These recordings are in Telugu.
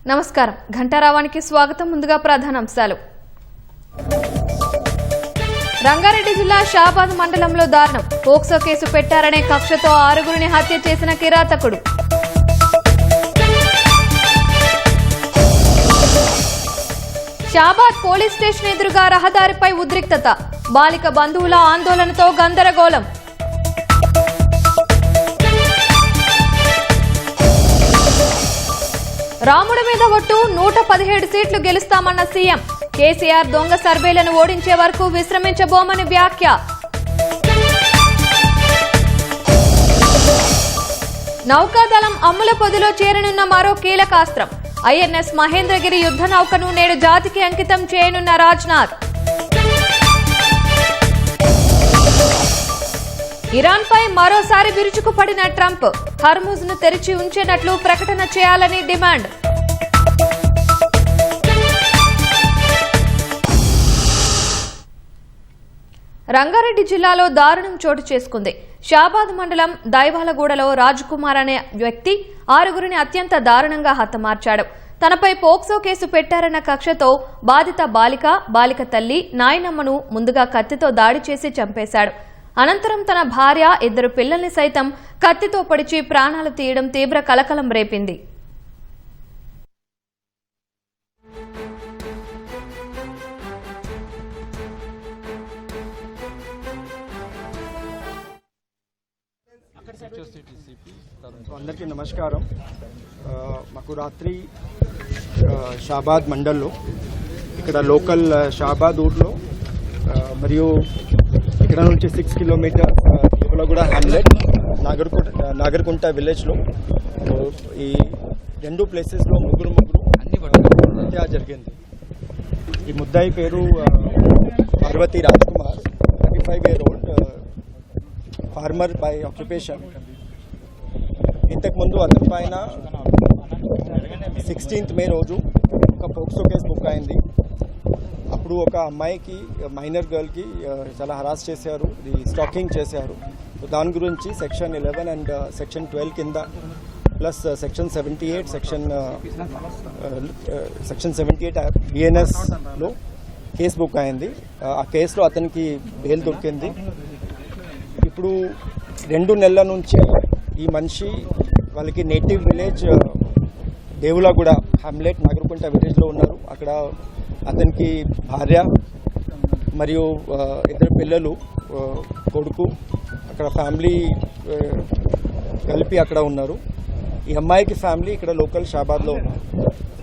నమస్కారం ఘంటారావానికి స్వాగతం. ముందుగా ప్రధానాంశాలు. రంగారెడ్డి జిల్లా షాబాద్ మండలంలో దారుణం. పోక్సో కేసు పెట్టారనే కక్షతో 6గురిని హత్య చేసిన కిరాతకుడు. షాబాద్ పోలీస్ స్టేషన్ ఎదురుగా రహదారిపై ఉద్రిక్తత. బాలిక బంధువుల ఆందోళనతో గందరగోళం. రాముడి మీద ఒట్టు 117 సీట్లు గెలుస్తామన్న సీఎం. కేసీఆర్ దొంగ సర్వేలను ఓడించే వరకు విశ్రమించబోమని వ్యాఖ్య. నౌకాదళం అమ్ముల పొదిలో చేరనున్న మరో కీలకాస్త్రం. ఐఎన్ఎస్ మహేంద్రగిరి యుద్ధ నౌకను నేడు జాతికి అంకితం చేయనున్న రాజ్నాథ్. ఇరాన్పై మరోసారి విరుచుకుపడిన ట్రంప్. హర్ముజ్ ను తెరిచి ఉంచేనట్లు ప్రకటన చేయాలని డిమాండ్. రంగారెడ్డి జిల్లాలో దారుణం చోటు చేసుకుంది. షాబాద్ మండలం దైవాలగూడలో రాజ్కుమార్ అనే వ్యక్తి 6గురిని అత్యంత దారుణంగా హతమార్చాడు. తనపై పోక్సో కేసు పెట్టారన్న కక్షతో బాధిత బాలిక తల్లి నాయనమ్మను ముందుగా కత్తితో దాడి చేసి చంపేశాడు. అనంతరం తన భార్య 2 పిల్లల్ని సైతం కత్తితో పొడిచి ప్రాణాలు తీయడం తీవ్ర కలకలం రేపింది. అందరికీ నమస్కారం. మాకు రాత్రి షాబాద్ మండల్లో ఇక్కడ లోకల్ షాబాద్ ఊర్లో మరియు ఇక్కడ నుంచి 6 కిలోమీటర్ దేవలగూడ హ్యామ్లెట్ నాగర్కుంట విలేజ్లో ఈ 2 ప్లేసెస్లో ముగ్గురు హత్య జరిగింది. ఈ ముద్దాయి పేరు Parvathi Rajkumar, 35 year old, farmer by occupation. ఇంతకుముందు అతని పైన 16th May రోజు ఒక పోక్సో కేసు బుక్ అయింది. అప్పుడు ఒక అమ్మాయికి, మైనర్ గర్ల్కి చాలా హరాస్ చేశారు, స్టాకింగ్ చేశారు. దాని గురించి సెక్షన్ 11 అండ్ సెక్షన్ 12 కింద ప్లస్ సెక్షన్ 78 సెక్షన్ 78 బిఎన్ఎస్లో కేసు బుక్ అయింది. ఆ కేసులో అతనికి బెయిల్ దొరికింది. ఇప్పుడు 2 నెలల నుంచి ఈ మనిషి వాళ్ళకి నేటివ్ విలేజ్ దేవులగూడ హ్యామ్లెట్ నాగర్కుంట విలేజ్లో ఉన్నారు. అక్కడ అతనికి భార్య మరియు 2 పిల్లలు, కొడుకు, అక్కడ ఫ్యామిలీ కలిపి అక్కడ ఉన్నారు. ఈ అమ్మాయికి ఫ్యామిలీ ఇక్కడ లోకల్ షాబాద్లో ఉన్నారు.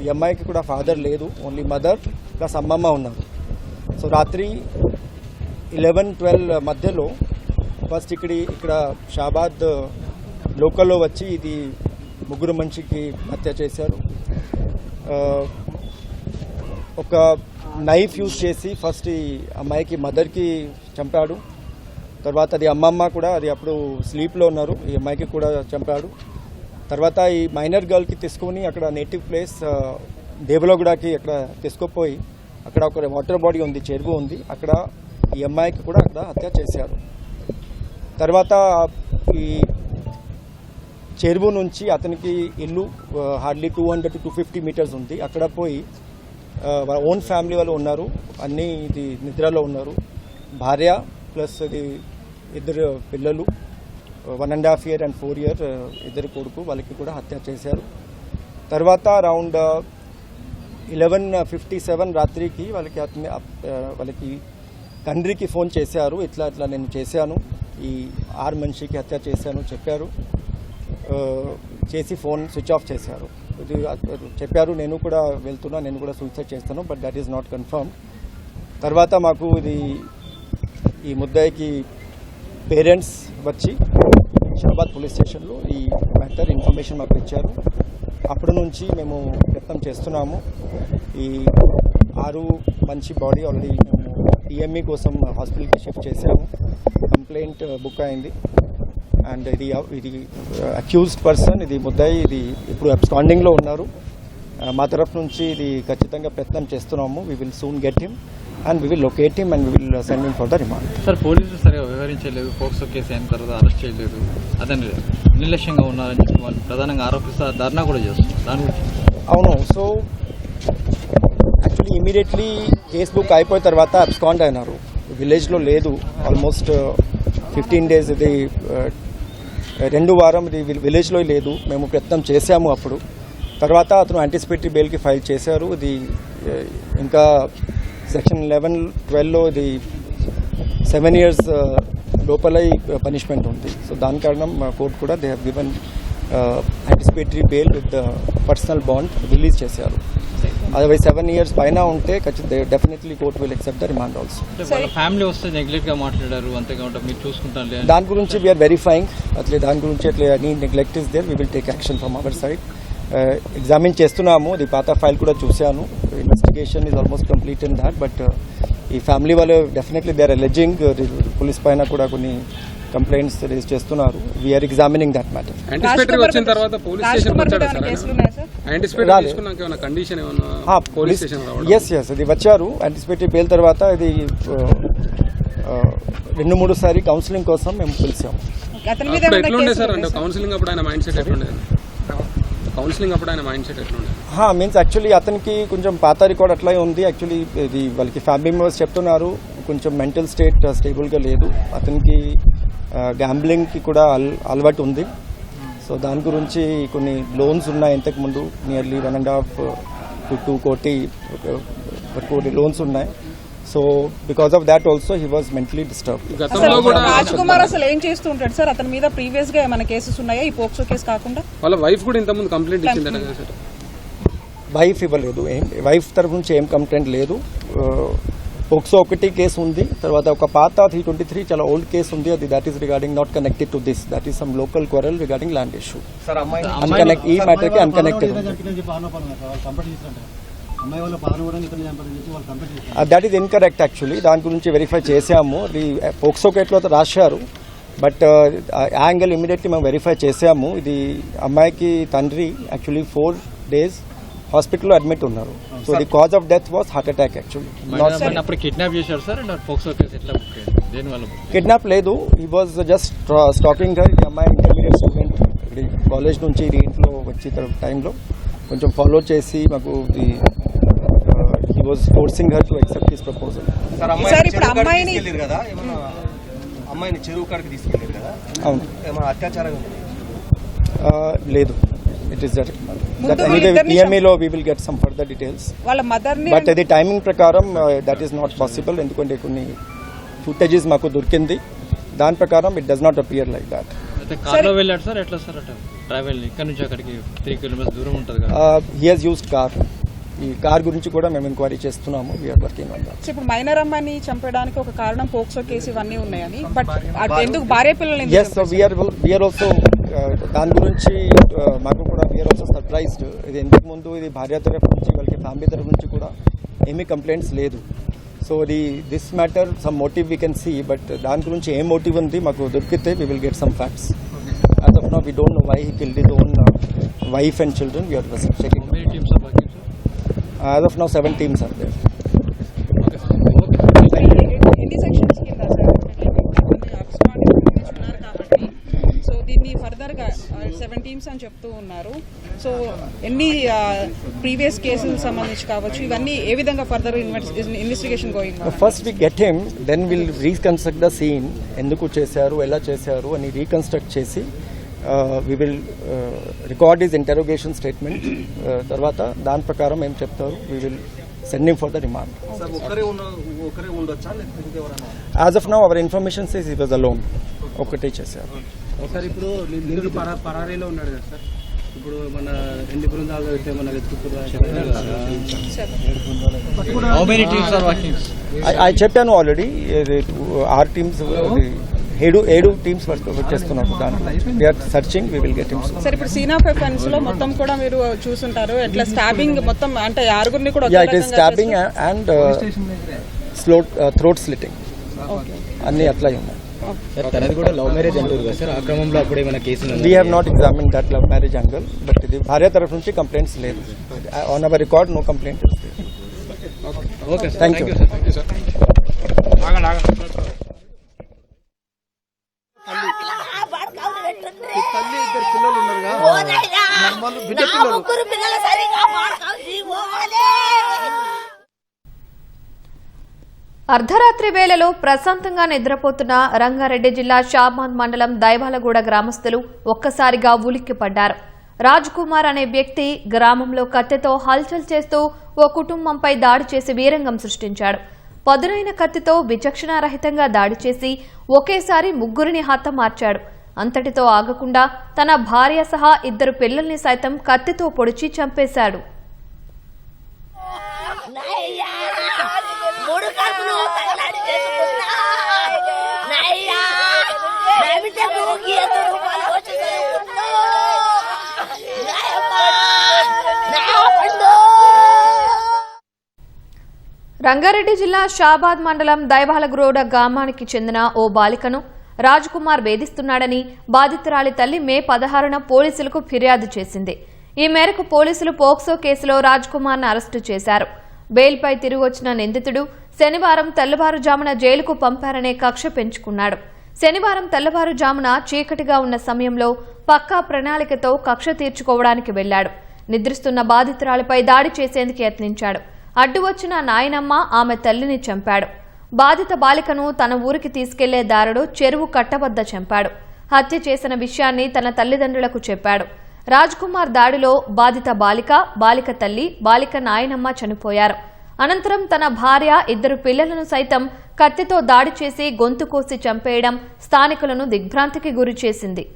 ఈ అమ్మాయికి కూడా ఫాదర్ లేదు, ఓన్లీ మదర్ ప్లస్ అమ్మమ్మ ఉన్నారు. సో రాత్రి 11-12 మధ్యలో ఫస్ట్ ఇక్కడ షాబాద్ లోకల్లో వచ్చి ఇది ముగ్గురు మనిషికి హత్య చేశారు. ఒక నైఫ్ యూజ్ చేసి ఫస్ట్ ఈ అమ్మాయికి మదర్కి చంపాడు. తర్వాత అది అమ్మమ్మ కూడా, అది అప్పుడు స్లీప్లో ఉన్నారు, ఈ అమ్మాయికి కూడా చంపాడు. తర్వాత ఈ మైనర్ గర్ల్కి తీసుకొని అక్కడ నేటివ్ ప్లేస్ దేవలగూడకి అక్కడ తీసుకుపోయి అక్కడ ఒక వాటర్ బాడీ ఉంది, చెరువు ఉంది, అక్కడ ఈ అమ్మాయికి కూడా అక్కడ హత్య చేశారు. తర్వాత ఈ చెరువు నుంచి అతనికి ఇల్లు హార్డ్లీ 200 to 250 meters ఉంది. అక్కడ పోయి వాళ్ళ ఓన్ ఫ్యామిలీ వాళ్ళు ఉన్నారు, అన్నీ ఇది నిద్రలో ఉన్నారు. భార్య ప్లస్ ఇది 2 పిల్లలు, 1.5 year and 4 year 2 కొడుకు, వాళ్ళకి కూడా హత్య చేశారు. తర్వాత అరౌండ్ 11:57 రాత్రికి వాళ్ళకి తండ్రికి ఫోన్ చేశారు. ఇట్లా నేను చేశాను, ఈ 6 మనిషికి హత్య చేశాను చెప్పారు. చేసి ఫోన్ స్విచ్ ఆఫ్ చేశారు. ఇది చెప్పారు, నేను కూడా వెళ్తున్నా, నేను కూడా సూసైడ్ చేస్తాను, but that is not confirm. తర్వాత మాకు ఈ ముద్దాయికి పేరెంట్స్ వచ్చి షాబాద్ పోలీస్ స్టేషన్లో ఈ మ్యాటర్ ఇన్ఫర్మేషన్ మాకు ఇచ్చారు. అప్పటి నుంచి మేము ప్రయత్నం చేస్తున్నాము. ఈ 6 మంచి బాడీ ఆల్రెడీ మేము టీఎంఈ కోసం హాస్పిటల్కి షిఫ్ట్ చేసాము. కంప్లైంట్ బుక్ అయింది. అండ్ ఇది అక్యూజ్డ్ పర్సన్, ఇది ముద్దాయి, ఇది ఇప్పుడు అబ్స్కాండింగ్లో ఉన్నారు. మా తరఫు నుంచి ఇది ఖచ్చితంగా ప్రయత్నం చేస్తున్నాము. We will soon get him and we will locate him and we will send him for the remand. Sir, పోలీసులు సరిగా వివరించలేదు, పోక్సో కేసు అయిన తర్వాత అరెస్ట్ చేయలేదు, అతను నిర్లక్ష్యంగా ఉన్నారని చెప్పి వాళ్ళు ప్రధానంగా ఆరోపిస్తారు, ధర్నా కూడా చేస్తున్నారు. దాని గురించి అవును. So actually immediately case book అయిపోయిన తర్వాత అబ్స్కాండ్ అయినారు. విలేజ్లో లేదు ఆల్మోస్ట్ 15 days. ఇది 2 వారం ఇది విలేజ్లో లేదు. మేము ప్రయత్నం చేశాము అప్పుడు. తర్వాత అతను యాంటిసిపేటరీ బెయిల్కి ఫైల్ చేశారు. ఇది ఇంకా సెక్షన్ 11-12లో ఇది 7 years లోపల పనిష్మెంట్ ఉంది. సో దాని కారణం కోర్టు కూడా they have given anticipatory bail with personal bond release చేశారు. అదే 7 years పైన ఉంటే ఖచ్చితంగా definitely court will accept the remand also. వాళ్ళ ఫ్యామిలీ వస్తే నెగ్లెక్ట్ గా మాట్లాడారు, అంతేకాకుండా మీరు చూసుకుంటారు. దాని గురించి వీఆర్ వెరిఫైయింగ్. అట్లే దాని గురించి అట్లా any neglect is there, we will take action from our side. Examine చేస్తున్నాము. ఇది పాత ఫైల్ కూడా చూశాను. Investigation is almost complete in that. But ఈ ఫ్యామిలీ వాళ్ళు definitely they are alleging. Police పైన కూడా కొన్ని కంప్లైంట్స్ రిజిస్టర్ చేస్తున్నారు. We are examining that matter. Anticipatory వచ్చిన తర్వాత పోలీస్ స్టేషన్ వచ్చారా సార్? యాంటిసిపేటరీ తీసుకున్నాక ఏమైనా కండిషన్ ఏమైనా పోలీస్ స్టేషన్ రావడం? ఎస్ ఇది వచ్చారు. యాంటిసిపేటరీ బెయిల్ తర్వాత ఇది 2-3 సారి కౌన్సిలింగ్ కోసం మేము పిలిచాము. అప్పుడు ఎట్లుండే సార్? అంటే కౌన్సిలింగ్ అప్పుడు ఆయన మైండ్ సెట్ ఎట్లుండేది? మీన్స్ యాక్చువల్లీ అతనికి కొంచెం పాత రికార్డ్ అట్లా ఉంది. యాక్చువల్లీ ఇది వాళ్ళకి ఫ్యామిలీ మెంబర్స్ చెప్తున్నారు కొంచెం మెంటల్ స్టేట్ స్టేబుల్గా లేదు. అతనికి గ్యాంబ్లింగ్కి కూడా అలవాటు ఉంది. సో దాని గురించి కొన్ని లోన్స్ ఉన్నాయి. ఇంతకుముందు నియర్లీ 1.5 to 2 కోటి లోన్స్ ఉన్నాయి. So because of that also he was mentally disturbed. గతంలో కూడా రాజ్ కుమార్ అసలు ఏం చేస్తూ ఉంటాడు సార్? అతని మీద ప్రీవియస్ గా ఏమైనా కేసెస్ ఉన్నాయా ఈ పోక్సో కేసు కాకుండా? వాళ్ళ వైఫ్ కూడా ఇంతకుముందు కంప్లైంట్ ఇచ్చిందట కదా సార్? వైఫ్ ఇవ్వలేదు. వైఫ్ తరఫు నుంచి ఏం కంప్లైంట్ లేదు. పోక్సో ఒకటి కేసు ఉంది. తర్వాత ఒక పాత 323 చాలా ఓల్డ్ కేసు ఉంది. అది that is regarding not connected to this. That is some local quarrel regarding land issue. ఈ మ్యాటర్కి అన్కనెక్టెడ్ ఉంది. That is incorrect actually. దాని గురించి వెరిఫై చేసాము. పోక్సో కేసులో రాశారు. బట్ యాంగిల్ ఇమీడియట్లీ మేము వెరిఫై చేసాము. ఇది అమ్మాయికి తండ్రి యాక్చువల్లీ 4 days హాస్పిటల్లో అడ్మిట్ ఉన్నారు. So the cause of death was heart attack actually. అప్పుడు కిడ్నాప్ చేశారు సార్. పోక్సో కేసు ఎట్లా దేనివల్ల? కిడ్నాప్ లేదు. He was just stalking her. ఈ అమ్మాయి ఇంటర్మీడియట్ స్టూడెంట్. కాలేజ్ నుంచి ఇది ఇంట్లో వచ్చే టైంలో కొంచెం ఫాలో చేసి మాకు he was forcing her to accept this proposal. Sir ఇప్పుడు అమ్మాయిని చెరువు కాడికి తీసుకెళ్ళారు కదా, అవును. ఏమైనా అత్యాచారం లేదు. ఇట్ ఈస్ దట్ PMAలో we will get some further details. వాళ్ళ మదర్ ని బట్ అది టైమింగ్ ప్రకారం దట్ ఈస్ నాట్ పాసిబుల్. ఎందుకంటే కొన్ని ఫుటేజెస్ మాకు దొరికింది. దాని ప్రకారం it does not appear like that. అయితే కార్లో వెళ్ళాడు సార్. ఎట్లా సార్ అట్లా ట్రావెల్ ఇక్కడ నుంచి అక్కడికి 3 kilometers దూరం ఉంటుంది కదా? He has used car. ఈ కార్ గురించి కూడా మేము ఎంక్వైరీ చేస్తున్నాము. We are working on that. ఇప్పుడు మైనర్ అమ్మాయిని చంపడానికి ఒక కారణం పోక్సో కేసు ఇవన్నీ ఉన్నాయని, బట్ ఎందుకు భార్య పిల్లలు ఎస్ వీఆర్ ఆల్సో దాని గురించి మాకు కూడా వీఆర్ ఆల్సో సర్ప్రైజ్డ్. ఇది ఇంతకు ముందు ఇది భార్య తరఫు నుంచి వాళ్ళకి ఫ్యామిలీ తరఫు నుంచి కూడా ఏమీ కంప్లైంట్స్ లేదు. So this matter some motive we can see. But దాని గురించి ఏం మోటివ్ ఉంది మాకు దొరికితే we will get some facts. As of now we don't know why he killed his own wife and children. We are checking. As of now 7 teams are there. ఎన్ని సెక్షన్స్ కింద సార్ ఉన్నారు కాబట్టి సో దీన్ని ఫర్దర్ గా 7 teams అని చెప్తూ ఉన్నారు. సో ఎన్ని ప్రీవియస్ కేసులకు సంబంధించి కావచ్చు, ఇవన్నీ ఏ విధంగా further investigation going? First we get him, then will reconstruct the scene. ఎందుకు చేశారు, ఎలా చేశారు అని రీకన్స్ట్రక్ట్ చేసి we will record his interrogation statement. తర్వాత దాని ప్రకారం ఏం చెప్తారు we will send him for the remand. As of now our information says he was alone. ఒకటే చేశారు. సార్ ఇప్పుడు నిండు పరారీలో ఉన్నాడు కదా సార్. ఇప్పుడు మన 2 బృందాలు అయితే మన How many teams are working? I చెప్పాను already. our teams 7 teams work చేస్తున్నారు. We are searching. We will get him. Sir ఇప్పుడు సీనా ఫెన్స్ లో మొత్తం కూడా మీరు చూసుంటారు. ఎట్లా స్టాబింగ్ మొత్తం అంటే 6 కూడా it is stabbing and throat slitting అన్ని అట్లా ఉన్నాయి. తనది కూడా లవ్ మ్యారేజ్ అంటారు కదా సార్. ఆ క్రమంలో అప్పుడు ఏమైనా case? We have not examine that love marriage angle. But ఇది భార్య తరఫు నుంచి కంప్లైంట్స్ లేదు. On our record no complaint. Okay sir, thank you. తల్లి 2 పిల్లలు ఉన్నారు కదా. వాళ్ళు బిడ్డ పిల్లలు అర్ధరాత్రి వేళలో ప్రశాంతంగా నిద్రపోతున్న రంగారెడ్డి జిల్లా షాబాద్ మండలం దైవాలగూడ గ్రామస్తులు ఒక్కసారిగా ఉలిక్కిపడ్డారు. రాజ్ కుమార్ అనే వ్యక్తి గ్రామంలో కత్తితో హల్చల్ చేస్తూ ఓ కుటుంబంపై దాడి చేసి వీరంగం సృష్టించాడు. పదునైన కత్తితో విచక్షణారహితంగా దాడి చేసి ఒకేసారి ముగ్గురిని హతమార్చాడు. అంతటితో ఆగకుండా తన భార్య సహా 2 పిల్లల్ని సైతం కత్తితో పొడిచి చంపేశాడు. రంగారెడ్డి జిల్లా షాబాద్ మండలం దైవాలగూడ గ్రామానికి చెందిన ఓ బాలికను రాజ్ కుమార్ వేధిస్తున్నాడని బాధితురాలి తల్లి మే 16న పోలీసులకు ఫిర్యాదు చేసింది. ఈ మేరకు పోలీసులు పోక్సో కేసులో రాజ్ కుమార్ ను అరెస్టు చేశారు. బెయిల్పై తిరిగొచ్చిన నిందితుడు శనివారం తెల్లవారుజామున జైలుకు పంపారనే కక్ష పెంచుకున్నాడు. శనివారం తెల్లవారుజామున చీకటిగా ఉన్న సమయంలో పక్కా ప్రణాళికతో కక్ష తీర్చుకోవడానికి వెళ్లాడు. నిద్రిస్తున్న బాధితురాలిపై దాడి చేసేందుకు యత్నించాడు. అడ్డు వచ్చిన నాయనమ్మ ఆమె తల్లిని చంపాడు. బాధిత బాలికను తన ఊరికి తీసుకెళ్లే దారిలో చెరువు కట్ట వద్ద చంపాడు. హత్య చేసిన విషయాన్ని తన తల్లిదండ్రులకు చెప్పాడు. రాజ్ కుమార్ దాడిలో బాధిత బాలిక తల్లి, బాలిక నాయనమ్మ చనిపోయారు. అనంతరం తన భార్య 2 పిల్లలను సైతం కత్తితో దాడి చేసి గొంతు కోసి చంపేయడం స్థానికులను దిగ్భ్రాంతికి గురిచేసింది.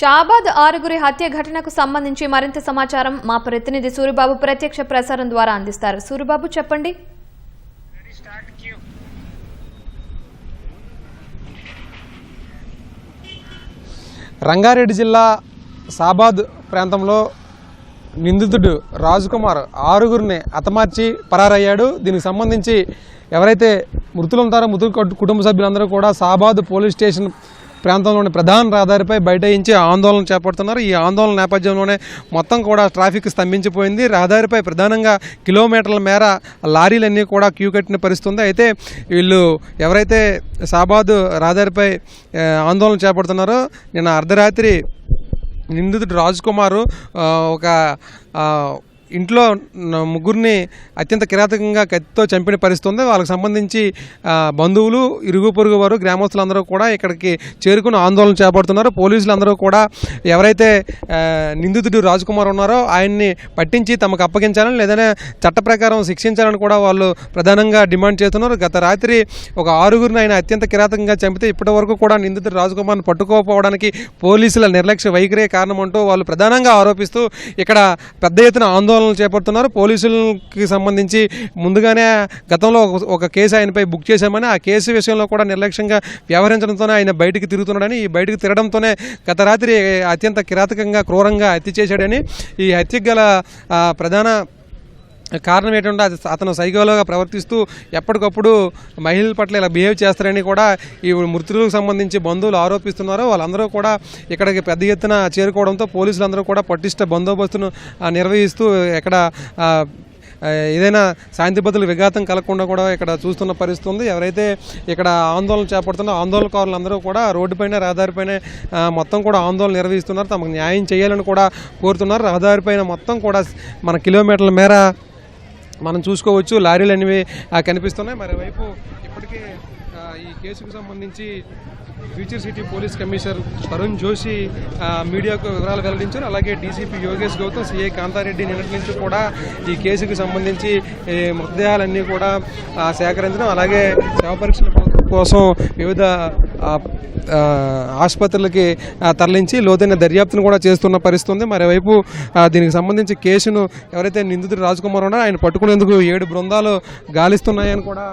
షాబాద్ 6 హత్య ఘటనకు సంబంధించి మరింత సమాచారం మా ప్రతినిధి సూరిబాబు ప్రత్యక్ష ప్రసారం ద్వారా అందిస్తారు. సూరిబాబు, చెప్పండి. రంగారెడ్డి జిల్లా షాబాద్ ప్రాంతంలో నిందితుడు రాజ్ కుమార్ 6గురిని హతమార్చి పరారయ్యాడు. దీనికి సంబంధించి ఎవరైతే మృతులు ఉంటారో మృతుల కుటుంబ సభ్యులందరూ కూడా షాబాద్ పోలీస్ స్టేషన్ ప్రాంతంలోని ప్రధాన రహదారిపై బైఠాయించి ఆందోళన చేపడుతున్నారు. ఈ ఆందోళన నేపథ్యంలోనే మొత్తం కూడా ట్రాఫిక్ స్తంభించిపోయింది. రహదారిపై ప్రధానంగా కిలోమీటర్ల మేర లారీలన్నీ కూడా క్యూ కట్టిన పరిస్థితుంది. అయితే వీళ్ళు ఎవరైతే షాబాద్ రహదారిపై ఆందోళన చేపడుతున్నారో నిన్న అర్ధరాత్రి నిందితుడు రాజ్ కుమార్ ఒక ఇంట్లో ముగ్గురిని అత్యంత కిరాతకంగా కత్తితో చంపిన పరిస్థితి ఉంది. వాళ్ళకి సంబంధించి బంధువులు, ఇరుగు పొరుగు వారు, గ్రామస్తులందరూ కూడా ఇక్కడికి చేరుకుని ఆందోళన చేపడుతున్నారు. పోలీసులందరూ కూడా ఎవరైతే నిందితుడు రాజ్ కుమార్ ఉన్నారో ఆయన్ని పట్టించి తమకు అప్పగించాలని లేదనే చట్ట ప్రకారం శిక్షించాలని కూడా వాళ్ళు ప్రధానంగా డిమాండ్ చేస్తున్నారు. గత రాత్రి ఒక 6గురిని ఆయన అత్యంత కిరాతకంగా చంపితే ఇప్పటి వరకు కూడా నిందితుడు రాజ్ కుమార్ని పట్టుకోకపోవడానికి పోలీసుల నిర్లక్ష్య వైఖరే కారణమంటూ వాళ్ళు ప్రధానంగా ఆరోపిస్తూ ఇక్కడ పెద్ద ఎత్తున ఆందోళన చేపడుతున్నారు. పోలీసులకి సంబంధించి ముందుగానే గతంలో ఒక కేసు ఆయనపై బుక్ చేశామని, ఆ కేసు విషయంలో కూడా నిర్లక్ష్యంగా వ్యవహరించడంతోనే ఆయన బయటకు తిరుగుతున్నాడని, ఈ బయటకు తిరగడంతోనే గత రాత్రి అత్యంత కిరాతకంగా క్రూరంగా హత్య చేశాడని, ఈ హత్యకు గల ప్రధాన కారణం ఏంటంటే అతను సైకోలుగా ప్రవర్తిస్తూ ఎప్పటికప్పుడు మహిళల పట్ల ఇలా బిహేవ్ చేస్తారని కూడా ఈ మృతులకు సంబంధించి బంధువులు ఆరోపిస్తున్నారు. వాళ్ళందరూ కూడా ఇక్కడికి పెద్ద ఎత్తున చేరుకోవడంతో పోలీసులందరూ కూడా పటిష్ట బందోబస్తును నిర్వహిస్తూ ఇక్కడ ఏదైనా శాంతి భద్రతలకు విఘాతం కలగకుండా కూడా ఇక్కడ చూస్తున్న పరిస్థితి ఉంది. ఎవరైతే ఇక్కడ ఆందోళన చేపడుతున్నా ఆందోళనకారులందరూ కూడా రోడ్డుపైన రహదారిపైన మొత్తం కూడా ఆందోళన నిర్వహిస్తున్నారు. తమకు న్యాయం చేయాలని కూడా కోరుతున్నారు. రహదారిపైన మొత్తం కూడా మన కిలోమీటర్ల మేర మనం చూసుకోవచ్చు లారీలు అనేవి కనిపిస్తున్నాయి. మరోవైపు ఇప్పటికే ఈ కేసుకు సంబంధించి future city police commissioner Tarun Joshi మీడియాకు వివరాలు వెల్లడించారు. అలాగే డీసీపీ యోగేష్ గౌతమ్, సిఐ కాంతారెడ్డి నిన్నటి నుంచి కూడా ఈ కేసుకు సంబంధించి మృతదేహాలన్నీ కూడా సేకరించడం, అలాగే శవ పరీక్షల కోసం వివిధ ఆసుపత్రులకి తరలించి లోతైన దర్యాప్తును కూడా చేస్తున్న పరిస్థితి ఉంది. మరోవైపు దీనికి సంబంధించి కేసును ఎవరైతే నిందితుడు రాజ్ కుమార్ ఉన్నారో ఆయన పట్టుకునేందుకు 7 బృందాలు గాలిస్తున్నాయని కూడా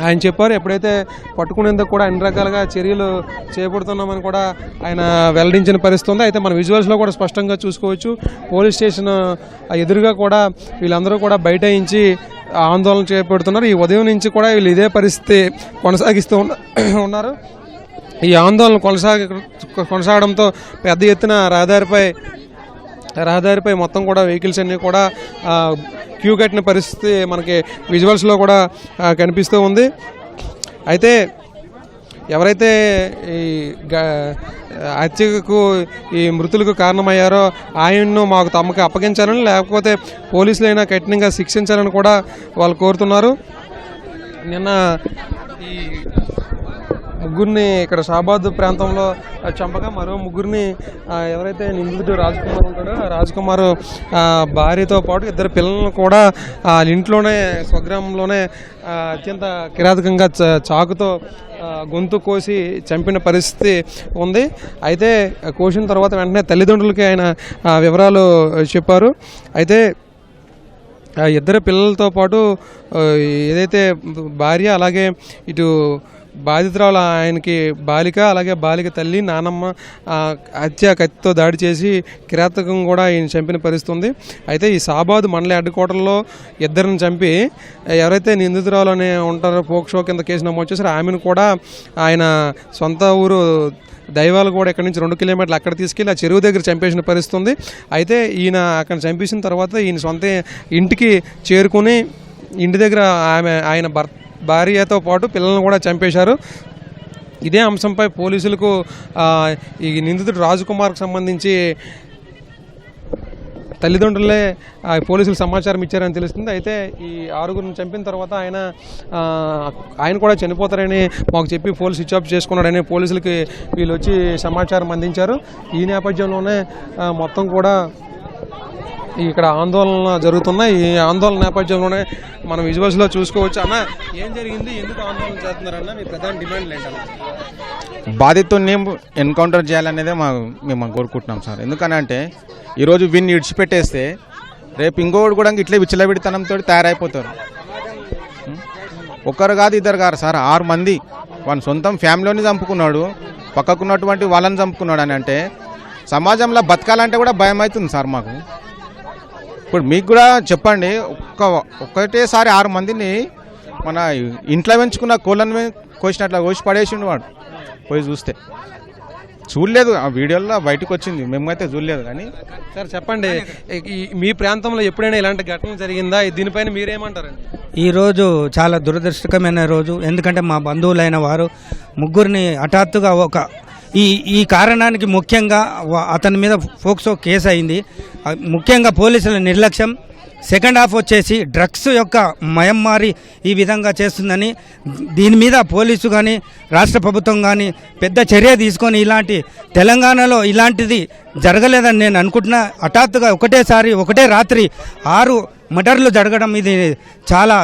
ఆయన చెప్పారు. ఎప్పుడైతే పట్టుకునేందుకు కూడా అన్ని రకాలుగా చర్యలు చేపడుతున్నామని కూడా ఆయన వెల్లడించిన పరిస్థితి ఉంది. అయితే మన విజువల్స్లో కూడా స్పష్టంగా చూసుకోవచ్చు. పోలీస్ స్టేషన్ ఎదురుగా కూడా వీళ్ళందరూ కూడా బైఠాయించి ఆందోళన చేపడుతున్నారు. ఈ ఉదయం నుంచి కూడా వీళ్ళు ఇదే పరిస్థితి కొనసాగిస్తూ ఉన్నారు. ఈ ఆందోళన కొనసాగడంతో పెద్ద ఎత్తున రహదారిపై రహదారిపై మొత్తం కూడా వెహికల్స్ అన్నీ కూడా క్యూ కట్టిన పరిస్థితి మనకి విజువల్స్లో కూడా కనిపిస్తూ ఉంది. అయితే ఎవరైతే ఈ హత్యకు ఈ మృతులకు కారణమయ్యారో ఆయన్ను మాకు తమకు అప్పగించాలని, లేకపోతే పోలీసులైనా కఠినంగా శిక్షించాలని కూడా వాళ్ళు కోరుతున్నారు. నిన్న ఈ ముగ్గురిని ఇక్కడ షాబాద్ ప్రాంతంలో చంపగా మరో ముగ్గురిని ఎవరైతే నిందితుడు రాజ్కుమార్ ఉంటాడో రాజ్కుమార్ భార్యతో పాటు ఇద్దరు పిల్లలను కూడా ఇంట్లోనే స్వగ్రామంలోనే అత్యంత కిరాతకంగా చాకుతో గొంతు కోసి చంపిన పరిస్థితి ఉంది. అయితే కోసిన తర్వాత వెంటనే తల్లిదండ్రులకి ఆయన వివరాలు చెప్పారు. అయితే ఇద్దరు పిల్లలతో పాటు ఏదైతే భార్య అలాగే ఇటు బాధితురాలు ఆయనకి బాలిక, అలాగే బాలిక తల్లి, నానమ్మ హత్య కత్తితో దాడి చేసి కిరాతకం కూడా ఈయన చంపిన పరిస్థితి ఉంది. అయితే ఈ షాబాద్ మండల హెడ్ క్వార్టర్లో ఇద్దరిని చంపి ఎవరైతే నిందితురాలు అని ఉంటారో పోక్సో కింద కేసు నమోదు చేశారో ఆమెను కూడా ఆయన సొంత ఊరు దైవాలు కూడా ఇక్కడ నుంచి 2 కిలోమీటర్లు అక్కడ తీసుకెళ్ళి ఆ చెరువు దగ్గర చంపేసిన పరిస్థితి ఉంది. అయితే ఈయన అక్కడ చంపేసిన తర్వాత ఈయన సొంత ఇంటికి చేరుకుని ఇంటి దగ్గర ఆయన భార్యతో పాటు పిల్లలను కూడా చంపేశారు. ఇదే అంశంపై పోలీసులకు ఈ నిందితుడు రాజ్కుమార్కి సంబంధించి తల్లిదండ్రులే పోలీసులు సమాచారం ఇచ్చారని తెలుస్తుంది. అయితే ఈ 6గురిని చంపిన తర్వాత ఆయన కూడా చనిపోతారని మాకు చెప్పి ఫోన్ స్విచ్ ఆఫ్ చేసుకున్నాడని పోలీసులకి వీళ్ళు వచ్చి సమాచారం అందించారు. ఈ నేపథ్యంలోనే మొత్తం కూడా ఇక్కడ ఆందోళన జరుగుతున్నాయి. ఈ ఆందోళన నేపథ్యంలోనే మనం విజువల్స్లో చూసుకోవచ్చు. అన్న, ఏం జరిగింది, ఎందుకు ఆందోళన చేస్తున్నారన్న, మీ ప్రధాన డిమాండ్లు ఏంటన్నా? బాధితుడిని ఎన్కౌంటర్ చేయాలనేదే మేము కోరుకుంటున్నాం సార్. ఎందుకనంటే ఈరోజు వీన్ని ఇడిచిపెట్టేస్తే రేపు ఇంకోటి కూడా ఇట్లే విచ్చలవిడితనంతో తయారైపోతారు. ఒకరు కాదు ఇద్దరు కాదు సార్, 6 మంది వాని సొంతం ఫ్యామిలీని చంపుకున్నాడు, పక్కకున్నటువంటి వాళ్ళని చంపుకున్నాడు అని అంటే సమాజంలో బతకాలంటే కూడా భయం అవుతుంది సార్ మాకు. ఇప్పుడు మీకు కూడా చెప్పండి, ఒక్కటేసారి 6 మందిని మన ఇంట్లో పెంచుకున్న కోళ్ళని కోసినట్లా కోసి పడేసిండు వాడు. పోయి చూస్తే చూడలేదు, ఆ వీడియోలో బయటకు వచ్చింది, మేమైతే చూడలేదు. కానీ సార్ చెప్పండి, మీ ప్రాంతంలో ఎప్పుడైనా ఇలాంటి ఘటన జరిగిందా? దీనిపైన మీరేమంటారండి? ఈరోజు చాలా దురదృష్టకరమైన రోజు. ఎందుకంటే మా బంధువులైన వారు ముగ్గురిని హఠాత్తుగా ఈ కారణానికి ముఖ్యంగా అతని మీద పోక్సో కేసు అయింది. ముఖ్యంగా పోలీసుల నిర్లక్ష్యం. సెకండ్ హాఫ్ వచ్చేసి డ్రగ్స్ యొక్క మయమ్మారి ఈ విధంగా చేస్తుందని దీని మీద పోలీసు కానీ రాష్ట్ర ప్రభుత్వం కానీ పెద్ద చర్య తీసుకొని ఇలాంటి తెలంగాణలో ఇలాంటిది జరగలేదని నేను అనుకుంటున్నా. హఠాత్తుగా ఒకటే రాత్రి 6 మర్డర్లు జరగడం ఇది చాలా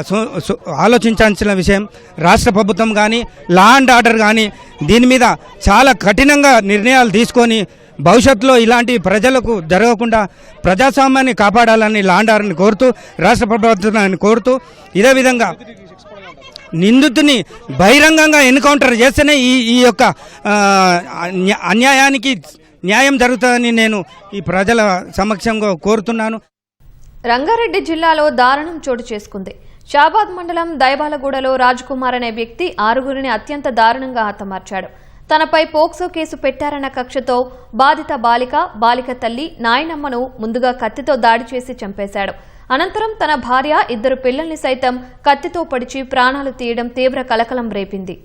ఆలోచించాల్సిన విషయం. రాష్ట్ర ప్రభుత్వం కానీ లా అండ్ ఆర్డర్ కానీ దీని మీద చాలా కఠినంగా నిర్ణయాలు తీసుకొని భవిష్యత్తులో ఇలాంటి ప్రజలకు జరగకుండా ప్రజాస్వామ్యాన్ని కాపాడాలని లా అండ్ ఆర్డర్ని కోరుతూ, రాష్ట్ర ప్రభుత్వాన్ని కోరుతూ, ఇదే విధంగా నిందితుని బహిరంగంగా ఎన్కౌంటర్ చేస్తేనే ఈ యొక్క అన్యాయానికి న్యాయం జరుగుతుందని నేను ఈ ప్రజల సమక్షంగా కోరుతున్నాను. రంగారెడ్డి జిల్లాలో దారుణం చోటు చేసుకుంది. షాబాద్ మండలం దైవాలగూడలో రాజ్కుమార్ అనే వ్యక్తి 6గురిని అత్యంత దారుణంగా హతమార్చాడు. తనపై పోక్సో కేసు పెట్టారన్న కక్షతో బాధిత బాలిక తల్లి, నాయనమ్మను ముందుగా కత్తితో దాడి చేసి చంపేశాడు. అనంతరం తన భార్య, 2 పిల్లల్ని సైతం కత్తితో పొడిచి ప్రాణాలు తీయడం తీవ్ర కలకలం రేపింది.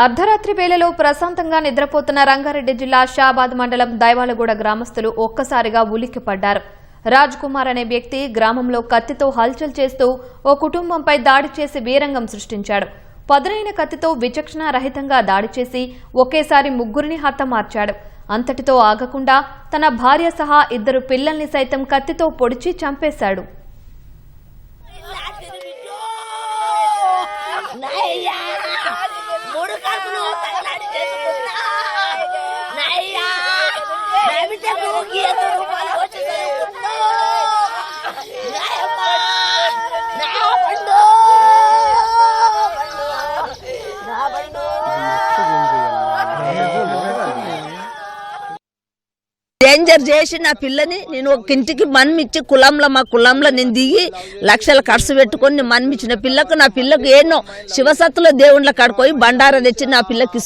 అర్ధరాత్రి వేళలో ప్రశాంతంగా నిద్రపోతున్న రంగారెడ్డి జిల్లా షాబాద్ మండలం దైవాలగూడ గ్రామస్తులు ఒక్కసారిగా ఉలిక్కిపడ్డారు. రాజ్కుమార్ అనే వ్యక్తి గ్రామంలో కత్తితో హల్చల్ చేస్తూ ఓ కుటుంబంపై దాడి చేసి వీరంగం సృష్టించాడు. పదునైన కత్తితో విచక్షణ రహితంగా దాడి చేసి ఒకేసారి 3గురిని హతమార్చాడు. అంతటితో ఆగకుండా తన భార్య సహా 2 పిల్లల్ని సైతం కత్తితో పొడిచి చంపేశాడు. డేంజర్ చేసి నా పిల్లని నేను ఒక ఇంటికి మన్మిచ్చి మా కులంలో నేను దిగి లక్షల ఖర్చు పెట్టుకొని నేను మన్మిచ్చిన నా పిల్లకు ఏనో శివసత్తులో దేవుళ్ళ కాడుకోయి బండారా తెచ్చి నా పిల్లకి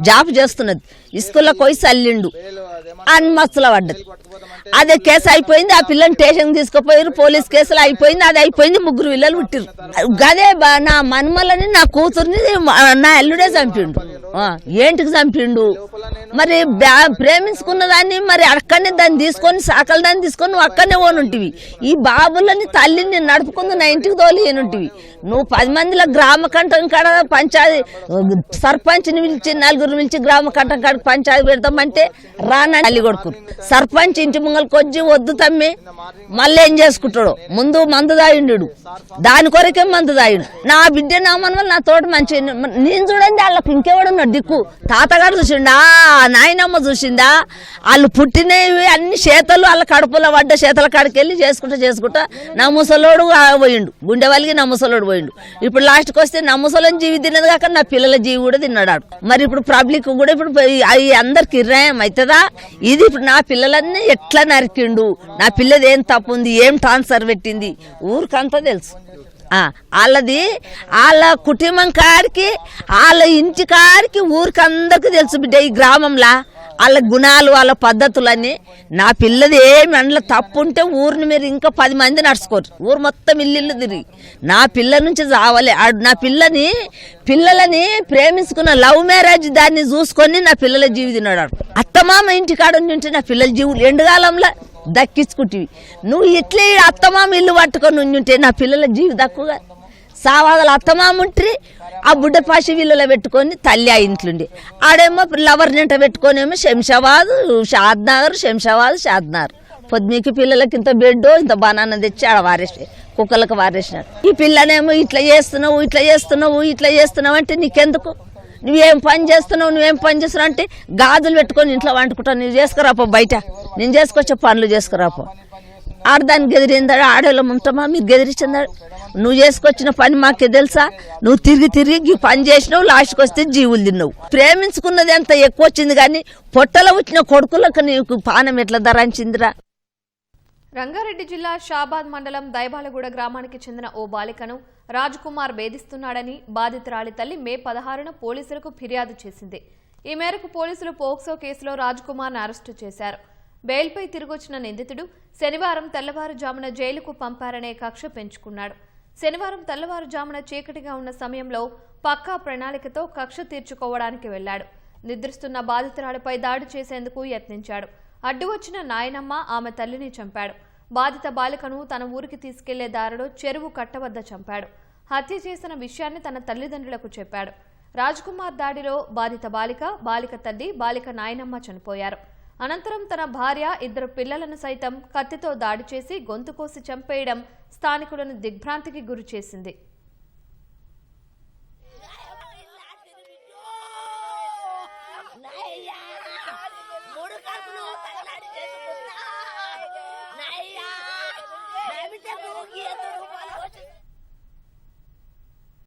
జాబ్ చేస్తున్నది స్కూల్లో పోయి చల్లిండు అని మస్తుల పడ్డది. అదే కేసు అయిపోయింది. ఆ పిల్లని స్టేషన్ తీసుకుపోయారు, పోలీస్ కేసులు అయిపోయింది. అది అయిపోయింది, 3 పిల్లలు పుట్టిరు. గదే నా మనుమలని నా కూతుర్ని నా అల్లుడే చంపిండు. ఏంటికి చంపిండు? మరి ప్రేమించుకున్న దాన్ని మరి అక్కడనే దాన్ని తీసుకొని సాకల దాన్ని తీసుకొని నువ్వు అక్కడనే ఓనుంటివి. ఈ బాబులని తల్లిని నడుపుకుంది నా ఇంటికి తోలియనుంటివి. నువ్వు 10 మందిలో గ్రామ కంఠం కాడ పంచాయతీ సర్పంచ్ని పిలిచి 4 పిలిచి గ్రామ కంఠం కాడ పంచాయతీ పెడతామంటే రానా తల్లి కొడుకు సర్పంచ్ ఇంటి ముంగలకు వచ్చి వద్దు తమ్మి మళ్ళీ ఏం చేసుకుంటాడు, ముందు మందు దాయిండు, దాని కొరకే మందు దాయిండు. నా బిడ్డ నా మనవలు నా తోట మంచి నేను చూడండి, వాళ్ళకి ఇంకెవడున్నాడు దిక్కు. తాతగారు చూసిండా, నాయనమ్మ చూసిందా, వాళ్ళు పుట్టినవి అన్ని చేతలు వాళ్ళ కడుపులో పడ్డ చేతల కాడికి వెళ్ళి చేసుకుంటా నా ముసలోడు పోయిండు, గుండె వాళ్ళకి నా ముసలోడు పోయిండు. ఇప్పుడు లాస్ట్కి వస్తే నా ముసలోని జీవి తిన్నది కాక నా పిల్లల జీవి కూడా తిన్నాడు. మరి ఇప్పుడు పబ్లిక్ కూడా ఇప్పుడు అవి అందరికి ఇర్రాయం అవుతుందా? ఇది ఇప్పుడు నా పిల్లలన్నీ ఎట్లా నరికిండు, నా పిల్లది ఏం తప్పు ఉంది, ఏం ట్రాన్స్ఫర్ పెట్టింది ఊరికంతా తెలుసు. వాళ్ళది వాళ్ళ కుటుంబం కాడికి వాళ్ళ ఇంటి కాడికి ఊరికి అందరికి తెలుసు బిడ్డ. ఈ గ్రామంలో వాళ్ళ గుణాలు వాళ్ళ పద్ధతులన్నీ. నా పిల్లది ఏమి అందులో తప్పు ఉంటే ఊరిని మీరు ఇంకా 10 మంది నడుచుకోరు, ఊరు మొత్తం ఇల్లు తిరిగి నా పిల్ల నుంచి చావాలి. నా పిల్లలని ప్రేమించుకున్న లవ్ మ్యారేజ్ దాన్ని చూసుకొని నా పిల్లల జీవి తిన్నాడు. అత్తమామ ఇంటి కాడ ఉంటే నా పిల్లల జీవులు ఎండుకాలంలో దక్కించుకుంటేవి. నువ్వు ఇట్లే అత్తమామ ఇల్లు పట్టుకొని ఉంటే నా పిల్లల జీవి దక్కుగా సావాదల అత్తమామ ఉంటే ఆ బుడ్డ పాసి విల్లులో పెట్టుకొని తల్లి ఆ ఇంట్లుండి ఆడేమో లవర్ నింట పెట్టుకొనేమో శంషాబాద్ షాద్నగర్ పొద్దుకి పిల్లలకి ఇంత బెడ్ ఇంత బనానా తెచ్చి ఆడ వారేసి కుక్కలకు వారేసినాడు. ఈ పిల్లనేమో ఇట్లా చేస్తున్నావు అంటే నీకెందుకు, నువ్వేం పని చేస్తున్నావు అంటే గాజులు పెట్టుకొని ఇంట్లో వండుకుంటావు. నువ్వు చేసుకురాపో, బయట నేను చేసుకొచ్చే పనులు చేసుకురాపో. ఆడదాన్ని గెదిరిందాడు, ఆడేళ్ళం ఉంటామా మీరు గెదిరించిందాడు. నువ్వు చేసుకొచ్చిన పని మాకే తెలుసా? నువ్వు తిరిగి పని చేసినావు, లాస్ట్కి వస్తే జీవులు తిన్నావు. ప్రేమించుకున్నది ఎంత ఎక్కువ వచ్చింది కానీ పొట్టలో వచ్చిన కొడుకులకు నీకు పానం ఎట్లా ధరించిందిరా? రంగారెడ్డి జిల్లా షాబాద్ మండలం దైబాలగూడ గ్రామానికి చెందిన ఓ బాలికను రాజ్కుమార్ వేధిస్తున్నాడని బాధితురాలి తల్లి మే 16న పోలీసులకు ఫిర్యాదు చేసింది. ఈ మేరకు పోలీసులు పోక్సో కేసులో రాజ్కుమార్ను అరెస్టు చేశారు. బెయిల్పై తిరిగొచ్చిన నిందితుడు శనివారం తెల్లవారుజామున జైలుకు పంపారనే కక్ష పెంచుకున్నాడు. శనివారం తెల్లవారుజామున చీకటిగా ఉన్న సమయంలో పక్కా ప్రణాళికతో కక్ష తీర్చుకోవడానికి వెళ్లాడు. నిద్రిస్తున్న బాధితురాలిపై దాడి చేసేందుకు యత్నించాడు. అడ్డు వచ్చిన నాయనమ్మ ఆమె తల్లిని చంపాడు. బాధిత బాలికను తన ఊరికి తీసుకెళ్లే దారిలో చెరువు కట్ట వద్ద చంపాడు. హత్య చేసిన విషయాన్ని తన తల్లిదండ్రులకు చెప్పాడు. రాజ్కుమార్ దాడిలో బాధిత బాలిక తల్లి, బాలిక నాయనమ్మ చనిపోయారు. అనంతరం తన భార్య, 2 పిల్లలను సైతం కత్తితో దాడి చేసి గొంతు కోసి చంపేయడం స్థానికులను దిగ్భ్రాంతికి గురి చేసింది. Naia,